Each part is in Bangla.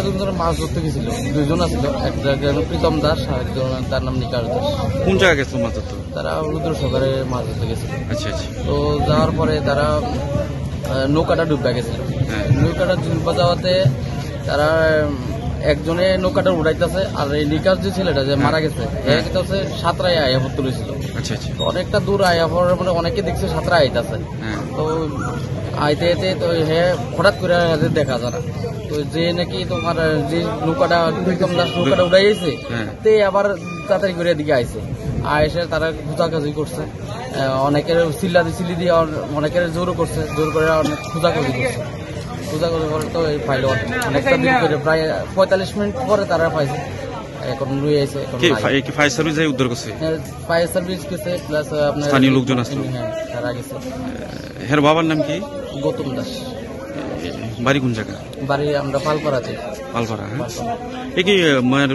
দুজন মাছ ধরতে গেছিল, দুইজন আছিল, একটা প্রীতম দাস আর একজন তার নাম নিকাশ দাস। কোন জায়গায় গেছিল মাছ ধরতে? তারা রুদ্রসাগরে মাছ ধরতে গেছিল। আচ্ছা আচ্ছা। তো যাওয়ার পরে তারা নৌকাটা ডুববা গেছিল। নৌকাটা ডুববা যাওয়াতে তারা একজনে নৌকাটা উড়াইতেছে, আর এই নিকাশ যে ছেলেটা যে মারা গেছে হচ্ছে সাঁতরাই আয়াফর তুলেছিল। আচ্ছা আচ্ছা। অনেকটা দূর আয়াফর মানে অনেকে দেখছে সাঁতরা আইতাছে। তো আইতে আইতে তো হঠাৎ করে দেখা যায় না, তো যে নাকি তোমার যে নৌকাটা নৌকাটা উড়াইছে তে আবার তাড়াতাড়ি করে এদিকে আইছে, এসে তারা খোঁজাখুঁজি করছে, অনেকের সিলি দিয়ে অনেকের জোরও করছে, জোর করে অনেক খোঁজাখুঁজি করছে। খোঁজাখুঁজি করে তো এই পাইল অনেকটা দিন করে, প্রায় 45 মিনিট পরে তারা পাইছে। এখন লুই আইছে। ফায়ার সার্ভিস উদ্ধার করছে? ফায়ার সার্ভিস গেছে, প্লাস আপনার স্থানীয় লোকজন আসলো। তারা গেছে। হের বাবার নাম কি? গৌতম দাস। বাড়ি কোন জায়গা? বাড়ি আমরা পালপাড়াতে। পালপাড়া। হ্যাঁ, কি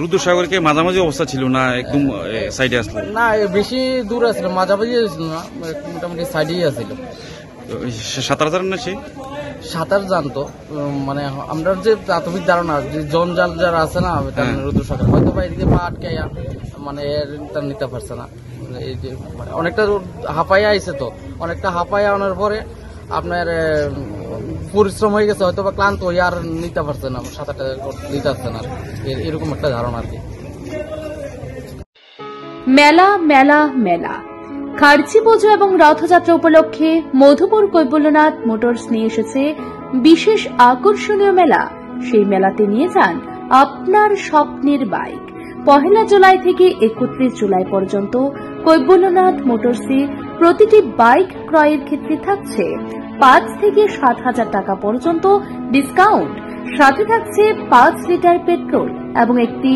রুদ্রসাগরকে মাঝামাঝি অবস্থা ছিল না একদম সাইডে আসলো? না, বেশি দূর আসছিল, মাঝামাঝি আসছিল না, মোটামুটি সাইডেই আসছিল। সাঁতার জানেন না? সে সাঁতার জানতো, মানে আমরা যে প্রাথমিক ধারণা যে জঞ্জাল যারা আছে না রুদ্রসাগর, হয়তো বা এদিকে পা আটকাইয়া মানে তার নিতে পারছে না, এই যে অনেকটা হাঁপাইয়া আইছে, তো অনেকটা হাঁপাইয়া আনার পরে আপনার পরিশ্রম হয়ে গেছে, হয়তো বা ক্লান্ত হয়ে আর নিতে পারছে না, সাঁতারটা নিতে পারছে না, এরকম একটা ধারণা আর কি। মেলা মেলা মেলা খার্চি পুজো এবং রথযাত্রা উপলক্ষে মধুপুর কৈবল্যনাথ মোটরস নিয়ে এসেছে বিশেষ আকর্ষণীয় মেলা। সেই মেলাতে নিয়ে যান আপনার স্বপ্নের বাইক। 1 জুলাই থেকে 31 জুলাই পর্যন্ত কৈবল্যনাথ মোটরসে প্রতিটি বাইক ক্রয়ের ক্ষেত্রে থাকছে 5 থেকে 7,000 টাকা পর্যন্ত ডিসকাউন্ট, সাথে থাকছে 5 লিটার পেট্রোল এবং একটি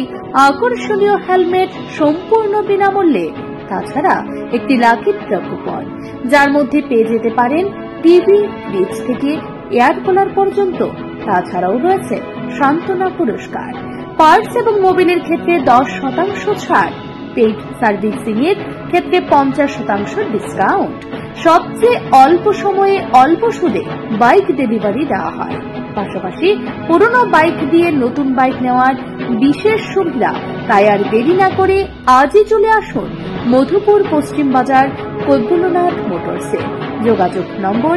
আকর্ষণীয় হেলমেট সম্পূর্ণ বিনামূল্যে। তাছাড়া একটি লাকি ড্র কুপন, যার মধ্যে পেয়ে যেতে পারেন টিভি, ফ্রিজ থেকে এয়ার কুলার পর্যন্ত। তাছাড়াও রয়েছে সান্ত্বনা পুরস্কার। পার্টস এবং মোবিলের ক্ষেত্রে 10% ছাড়, পেইড সার্ভিসিং এর ক্ষেত্রে 50% ডিসকাউন্ট। সবচেয়ে অল্প সময়ে অল্প সুদে বাইক ডেলিভারি দেওয়া হয়। পাশাপাশি পুরনো বাইক দিয়ে নতুন বাইক নেওয়ার বিশেষ সুবিধা। তাই আর দেরি না করে আজই চলে আসুন মধুপুর পশ্চিম বাজার কৈবল্যনাথ মোটরসে। যোগাযোগ নম্বর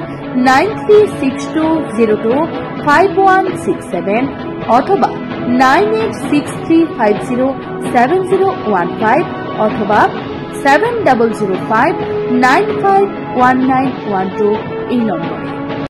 9362025167 অথবা 9863507015 অথবা 7005951912 এই নম্বরে।